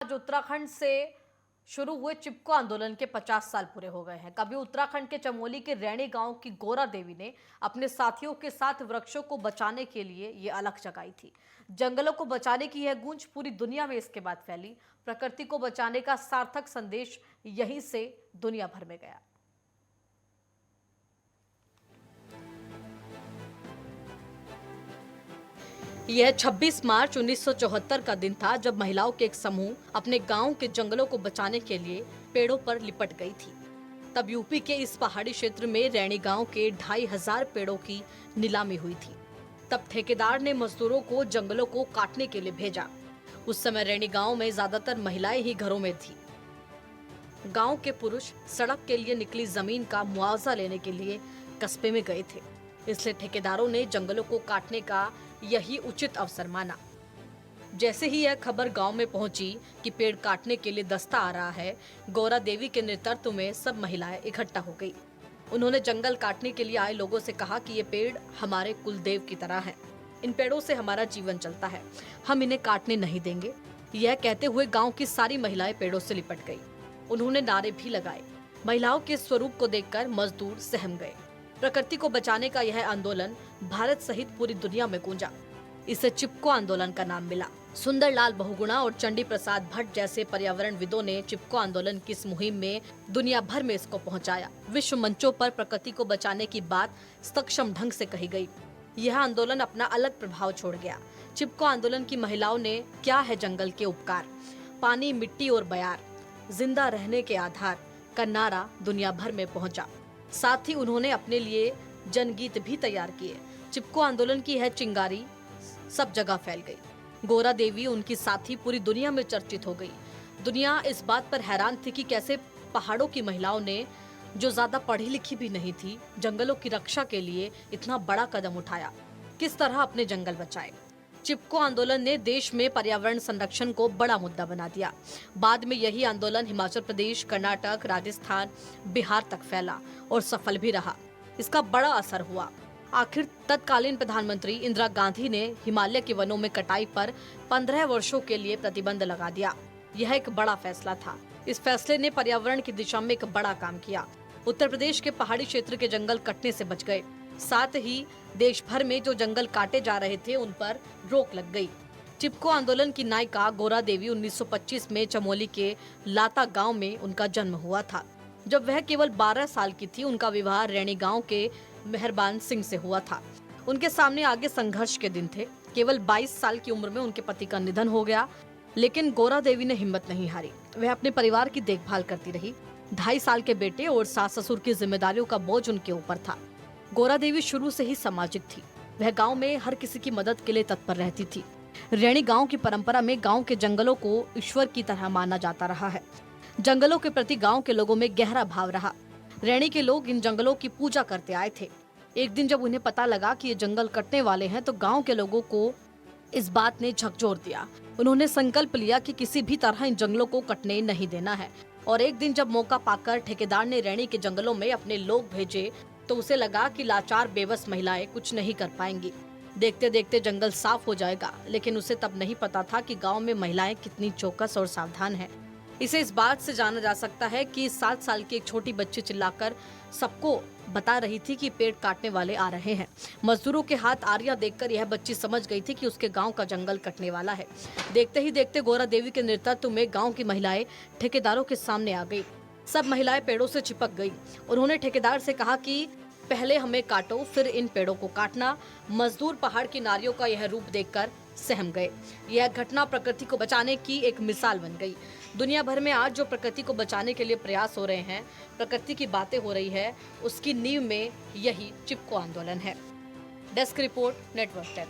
आज उत्तराखंड से शुरू हुए चिपको आंदोलन के 50 साल पूरे हो गए हैं। कभी उत्तराखंड के चमोली के रैणी गांव की गोरा देवी ने अपने साथियों के साथ वृक्षों को बचाने के लिए ये अलख जगाई थी। जंगलों को बचाने की यह गूंज पूरी दुनिया में इसके बाद फैली। प्रकृति को बचाने का सार्थक संदेश यहीं से दुनिया भर में गया। यह 26 मार्च 1974 का दिन था जब महिलाओं के एक समूह अपने गांव के जंगलों को बचाने के लिए पेड़ों पर लिपट गई थी। तब यूपी के इस पहाड़ी क्षेत्र में रैणी गांव के 2500 पेड़ों की नीलामी हुई थी। तब ठेकेदार ने मजदूरों को जंगलों को काटने के लिए भेजा। उस समय रैणी गांव में ज्यादातर महिलाएं ही घरों में थी। गांव के पुरुष सड़क के लिए निकली जमीन का मुआवजा लेने के लिए कस्बे में गए थे, इसलिए ठेकेदारों ने जंगलों को काटने का यही उचित अवसर माना। जैसे ही यह खबर गांव में पहुंची कि पेड़ काटने के लिए दस्ता आ रहा है, गौरा देवी के नेतृत्व में सब महिलाएं इकट्ठा हो गई। उन्होंने जंगल काटने के लिए आए लोगों से कहा कि ये पेड़ हमारे कुलदेव की तरह हैं। इन पेड़ों से हमारा जीवन चलता है, हम इन्हें काटने नहीं देंगे। यह कहते हुए गाँव की सारी महिलाएं पेड़ों से लिपट गई। उन्होंने नारे भी लगाए। महिलाओं के स्वरूप को देखकर मजदूर सहम गए। प्रकृति को बचाने का यह आंदोलन भारत सहित पूरी दुनिया में गूंजा। इसे चिपको आंदोलन का नाम मिला। सुंदरलाल बहुगुणा और चंडी प्रसाद भट्ट जैसे पर्यावरणविदों ने चिपको आंदोलन की इस मुहिम में दुनिया भर में इसको पहुंचाया। विश्व मंचों पर प्रकृति को बचाने की बात सक्षम ढंग से कही गई। यह आंदोलन अपना अलग प्रभाव छोड़ गया। चिपको आंदोलन की महिलाओं ने क्या है जंगल के उपकार, पानी, मिट्टी और बयार, जिंदा रहने के आधार का नारा दुनिया भर में पहुंचा। साथ ही उन्होंने अपने लिए जनगीत भी तैयार किए। चिपको आंदोलन की यह चिंगारी सब जगह फैल गई। गोरा देवी उनकी साथी पूरी दुनिया में चर्चित हो गई। दुनिया इस बात पर हैरान थी कि कैसे पहाड़ों की महिलाओं ने, जो ज्यादा पढ़ी लिखी भी नहीं थी, जंगलों की रक्षा के लिए इतना बड़ा कदम उठाया, किस तरह अपने जंगल बचाए। चिपको आंदोलन ने देश में पर्यावरण संरक्षण को बड़ा मुद्दा बना दिया। बाद में यही आंदोलन हिमाचल प्रदेश, कर्नाटक, राजस्थान, बिहार तक फैला और सफल भी रहा। इसका बड़ा असर हुआ। आखिर तत्कालीन प्रधानमंत्री इंदिरा गांधी ने हिमालय के वनों में कटाई पर 15 वर्षों के लिए प्रतिबंध लगा दिया। यह एक बड़ा फैसला था। इस फैसले ने पर्यावरण की दिशा में एक बड़ा काम किया। उत्तर प्रदेश के पहाड़ी क्षेत्र के जंगल कटने से बच गए। साथ ही देश भर में जो जंगल काटे जा रहे थे उन पर रोक लग गई। चिपको आंदोलन की नायिका गोरा देवी 1925 में चमोली के लाता गांव में उनका जन्म हुआ था। जब वह केवल 12 साल की थी, उनका विवाह रैणी गांव के मेहरबान सिंह से हुआ था। उनके सामने आगे संघर्ष के दिन थे। केवल 22 साल की उम्र में उनके पति का निधन हो गया, लेकिन गोरा देवी ने हिम्मत नहीं हारी। वह अपने परिवार की देखभाल करती रही। 2.5 साल के बेटे और सास ससुर की जिम्मेदारियों का बोझ उनके ऊपर था। गोरा देवी शुरू से ही सामाजिक थी। वह गांव में हर किसी की मदद के लिए तत्पर रहती थी। रैणी गांव की परंपरा में गांव के जंगलों को ईश्वर की तरह माना जाता रहा है। जंगलों के प्रति गांव के लोगों में गहरा भाव रहा। रैणी के लोग इन जंगलों की पूजा करते आए थे। एक दिन जब उन्हें पता लगा कि ये जंगल कटने वाले हैं, तो गांव के लोगों को इस बात ने झकझोर दिया। उन्होंने संकल्प लिया कि किसी भी तरह इन जंगलों को कटने नहीं देना है। और एक दिन जब मौका पाकर ठेकेदार ने रैणी के जंगलों में अपने लोग भेजे, तो उसे लगा कि लाचार बेबस महिलाएं कुछ नहीं कर पाएंगी। देखते देखते जंगल साफ हो जाएगा, लेकिन उसे तब नहीं पता था कि गांव में महिलाएं कितनी चौकस और सावधान हैं। इसे इस बात से जाना जा सकता है कि 7 साल की एक छोटी बच्ची चिल्लाकर सबको बता रही थी कि पेड़ काटने वाले आ रहे हैं। मजदूरों के हाथ आरियां देखकर यह बच्ची समझ गई थी कि उसके गांव का जंगल कटने वाला है। देखते ही देखते गोरा देवी के नेतृत्व में गांव की महिलाएं ठेकेदारों के सामने आ गई। सब महिलाएं पेड़ों से चिपक गई। उन्होंने ठेकेदार से कहा कि पहले हमें काटो, फिर इन पेड़ों को काटना। मजदूर पहाड़ की नारियों का यह रूप देखकर सहम गए। यह घटना प्रकृति को बचाने की एक मिसाल बन गई। दुनिया भर में आज जो प्रकृति को बचाने के लिए प्रयास हो रहे हैं, प्रकृति की बातें हो रही है, उसकी नींव में यही चिपको आंदोलन है। Desk report, network 10।